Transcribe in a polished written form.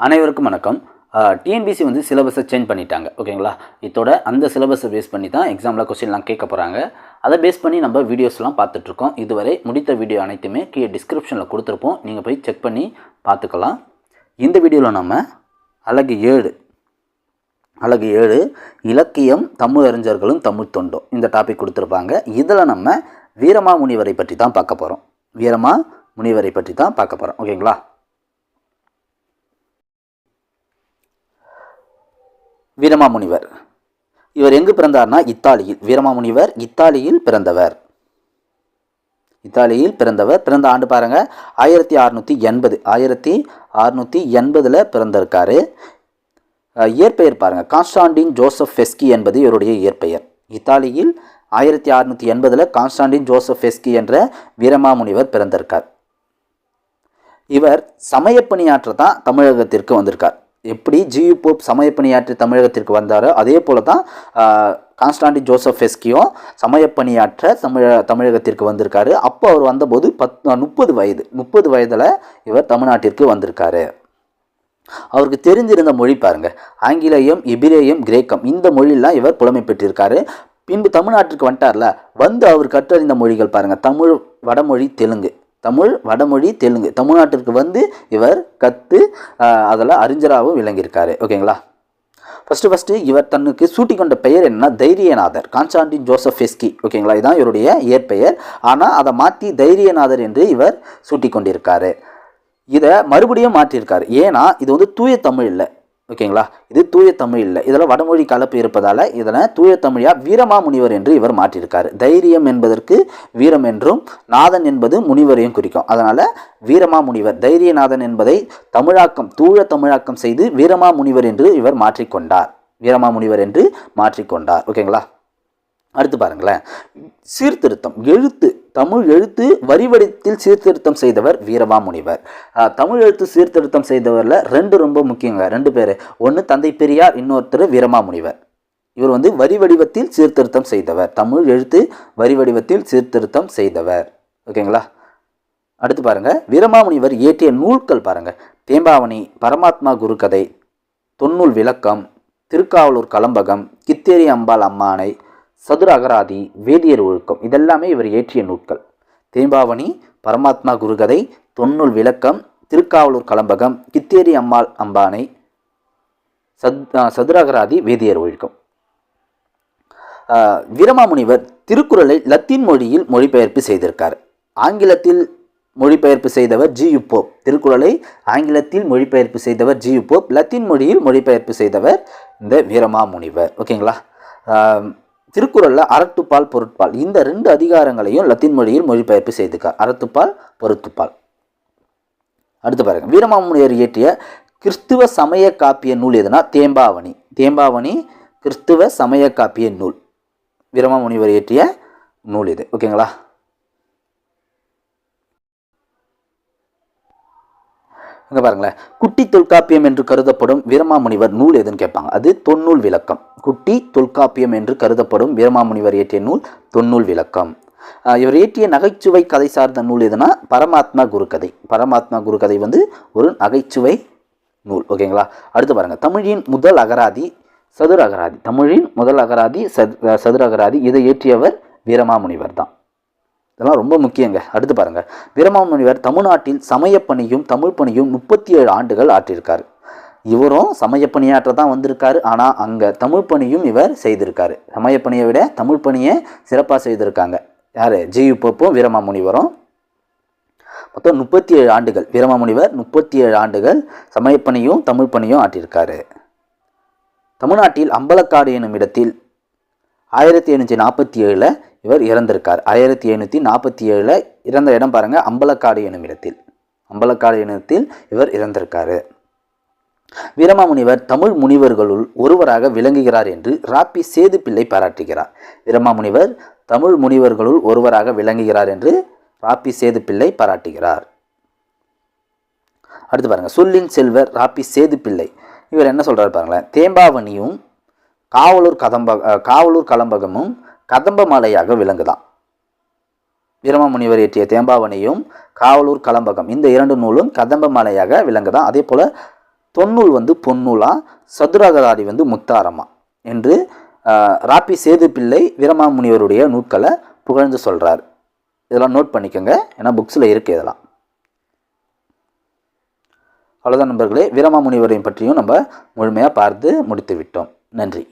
அனைவருக்கும் வணக்கம். டிஎன்பிசி வந்து சிலபஸை சேஞ்ச் பண்ணிட்டாங்க. ஓகேங்களா? இதோட அந்த சிலபஸை பேஸ் பண்ணி தான் எக்ஸாமில் கொஸ்டின்லாம் கேட்க போகிறாங்க. அதை பேஸ் பண்ணி நம்ம வீடியோஸ்லாம் பார்த்துட்ருக்கோம். இதுவரை முடித்த வீடியோ அனைத்துமே கீழே டிஸ்கிரிப்ஷனில் கொடுத்துருப்போம். நீங்கள் போய் செக் பண்ணி பார்த்துக்கலாம். இந்த வீடியோவில் நம்ம அழகு 7 இலக்கியம் தமிழறிஞர்களும் தமிழ் தொண்டும் இந்த டாபிக் கொடுத்துருப்பாங்க. இதில் நம்ம வீரமாமுனிவரை பற்றி தான் பார்க்க போகிறோம். ஓகேங்களா? வீரமாமுனிவர் இவர் எங்கு பிறந்தார்னா இத்தாலியில். வீரமாமுனிவர் இத்தாலியில் பிறந்தவர். பிறந்த ஆண்டு பாருங்க 1680 பிறந்திருக்காரு. இயற்பெயர் பாருங்க கான்ஸ்டாண்டின் ஜோசப் ஃபெஸ்கி என்பது இவருடைய இயற்பெயர். இத்தாலியில் 1680 கான்ஸ்டாண்டின் ஜோசப் ஃபெஸ்கி என்ற வீரமாமுனிவர் பிறந்திருக்கார். இவர் சமயப்பணியாற்ற தான் தமிழகத்திற்கு வந்திருக்கார். எப்படி ஜியு போப் சமயப்பணியாற்றி தமிழகத்திற்கு வந்தாரோ அதே போல தான் கான்ஸ்டாண்டின் ஜோசப் ஃபெஸ்கியும் சமயப்பணியாற்ற தமிழகத்திற்கு வந்திருக்காரு. அப்போ அவர் வந்தபோது 30 வயதில் இவர் தமிழ்நாட்டிற்கு வந்திருக்காரு. அவருக்கு தெரிஞ்சிருந்த மொழி பாருங்க ஆங்கிலேயம், எபிரேயம், கிரேக்கம். இந்த மொழியெல்லாம் இவர் புலமை பெற்றிருக்காரு. பின்பு தமிழ்நாட்டிற்கு வந்துட்டார்ல, வந்து அவர் கற்றறிந்த மொழிகள் பாருங்க தமிழ், வடமொழி, தெலுங்கு. தமிழ்நாட்டிற்கு வந்து இவர் கற்று அதில் அறிஞராகவும் விளங்கியிருக்காரு. ஓகேங்களா? ஃபஸ்ட்டு இவர் தன்னுக்கு சூட்டிக்கொண்ட பெயர் என்னன்னா தைரியநாதர். Constantine Joseph ஃபெஸ்கி. ஓகேங்களா? இதுதான் இவருடைய இயற்பெயர். ஆனால் அதை மாற்றி தைரியநாதர் என்று இவர் சூட்டி கொண்டிருக்காரு. இதை மறுபடியும் மாற்றியிருக்காரு. ஏன்னா இது வந்து தூய தமிழ் இல்லை. ஓகேங்களா? இது தூய தமிழ் இல்லை. இதில் வடமொழி கலப்பு இருப்பதால் இதனை தூய தமிழாக வீரமாமுனிவர் என்று இவர் மாற்றியிருக்காரு. தைரியம் என்பதற்கு வீரம் என்றும், நாதன் என்பது முனிவரையும் குறிக்கும். அதனால் வீரமாமுனிவர், தைரியநாதன் என்பதை தூய தமிழாக்கம் செய்து வீரமாமுனிவர் என்று இவர் மாற்றிக்கொண்டார். ஓகேங்களா? அடுத்து பாருங்களேன், சீர்திருத்தம் தமிழ் எழுத்து வரிவடித்தில் சீர்திருத்தம் செய்தவர் வீரமாமுனிவர். தமிழ் எழுத்து சீர்திருத்தம் செய்தவரில் ரொம்ப முக்கியங்க. 2 பேர். ஒன்று தந்தை பெரியார், இன்னொருத்தர் வீரமாமுனிவர். இவர் வந்து வரி வடிவத்தில் சீர்திருத்தம் செய்தவர். தமிழ் எழுத்து வரி வடிவத்தில் சீர்திருத்தம் செய்தவர். ஓகேங்களா? அடுத்து பாருங்க, வீரமாமுனிவர் இயற்றிய நூல்கள் பாருங்க தேம்பாவணி, பரமாத்மா குருகதை, தொன்னூல் விளக்கம், திருக்காவலூர் கலம்பகம், கித்தேரி அம்பாள் அம்மானை, சதுர அகராதி, வேதியர் ஒழுக்கம். இதெல்லாமே இவர் இயற்றிய நூல்கள். தேம்பாவணி, பரமாத்மா குருகதை, தொன்னூல் விளக்கம், திருக்காவலூர் கலம்பகம், கித்தேரி அம்மாள் அம்பானை, சதுர அகராதி, வேதியர் ஒழுக்கம். வீரமாமுனிவர் திருக்குறளை லத்தீன் மொழியில் மொழிபெயர்ப்பு செய்திருக்கார். ஆங்கிலத்தில் மொழிபெயர்ப்பு செய்தவர் ஜியு போப். திருக்குறளை ஆங்கிலத்தில் மொழிபெயர்ப்பு செய்தவர் ஜியு போப். லத்தீன் மொழியில் மொழிபெயர்ப்பு செய்தவர் இந்த வீரமாமுனிவர். ஓகேங்களா? திருக்குறளில் அறத்துப்பால், பொருட்பால் இந்த 2 அதிகாரங்களையும் லத்தீன் மொழியில் மொழிபெயர்ப்பு செய்திருக்கார். அறத்துப்பால், பொருத்துப்பால். அடுத்து பாருங்க, வீரமாமுனிவர் இயற்றிய கிறிஸ்துவ சமய காப்பிய நூல் எதுனா தேம்பாவணி கிறிஸ்துவ சமய காப்பிய நூல். வீரமாமுனிவர் இயற்றிய நூல் இது. ஓகேங்களா? இங்கே பாருங்களேன், குட்டி தொல்காப்பியம் என்று கருதப்படும் வீரமாமுனிவர் நூல் எதுன்னு கேட்பாங்க. அது தொன்னூல் விளக்கம். குட்டி தொல்காப்பியம் என்று கருதப்படும் வீரமாமுனிவர் இயற்றிய நூல் தொன்னூல் விளக்கம். இவர் இயற்றிய நகைச்சுவை கதை சார்ந்த நூல் எதுனா பரமாத்மா குருகதை வந்து ஒரு நகைச்சுவை நூல். ஓகேங்களா? அடுத்து பாருங்க, தமிழின் முதல் அகராதி சதுர அகராதி. இதை இயற்றியவர் வீரமாமுனிவர் தான். இதெல்லாம் ரொம்ப முக்கியங்க. அடுத்து பாருங்க, வீரமாமுனிவர் தமிழ்நாட்டில் சமயப்பணியும் தமிழ் பணியும் 37 ஆண்டுகள் ஆற்றியிருக்காரு. இவரும் சமயப்பணியாற்ற தான் வந்திருக்காரு. ஆனால் அங்கே தமிழ் பணியும் இவர் செய்திருக்காரு. சமயப்பணியை விட தமிழ் பணியை சிறப்பாக செய்திருக்காங்க. யார்? ஜியு போப்பும் வீரமாமுனிவரும். மொத்தம் 37 ஆண்டுகள். வீரமாமுனிவர் 37 ஆண்டுகள் சமயப்பணியும் தமிழ் பணியும் ஆற்றியிருக்காரு. தமிழ்நாட்டில் அம்பலக்காடு எனும் இடத்தில் 1747 இவர் இறந்திருக்கார். 1747 இறந்த இடம் பாருங்க அம்பலக்காடு எனும் இடத்தில் இவர் இறந்திருக்காரு. வீரமாமுனிவர் தமிழ் முனிவர்களுள் ஒருவராக விளங்குகிறார் என்று ராப்பி சேதுப்பிள்ளை பாராட்டுகிறார். வீரமாமுனிவர் தமிழ் முனிவர்களுள் ஒருவராக விளங்குகிறார் என்று ராப்பி சேதுப்பிள்ளை பாராட்டுகிறார். அடுத்து பாருங்க, சொல்லின் செல்வர் ராப்பி சேதுப்பிள்ளை இவர் என்ன சொல்றாரு பாருங்களேன், தேம்பாவணியும் காவலூர் கலம்பகமும் கதம்ப மாலையாக விளங்குதான். வீரமாமுனிவர் இயற்றிய தேம்பாவணியும் காவலூர் கலம்பகம் இந்த 2 நூலும் கதம்ப மாலையாக விளங்குதான். அதே போல் தொன்னூல் வந்து பொன்னூலா, சதுரகதாரி வந்து முத்தாரமா என்று ராப்பி சேதுப்பிள்ளை வீரமாமுனிவருடைய நூட்களை புகழ்ந்து சொல்கிறார். இதெல்லாம் நோட் பண்ணிக்கோங்க, ஏன்னா புக்ஸில் இருக்குது இதெல்லாம். அவ்வளோதான் நண்பர்களே, வீரமாமுனிவரையும் பற்றியும் நம்ம முழுமையாக பார்த்து முடித்து விட்டோம். நன்றி.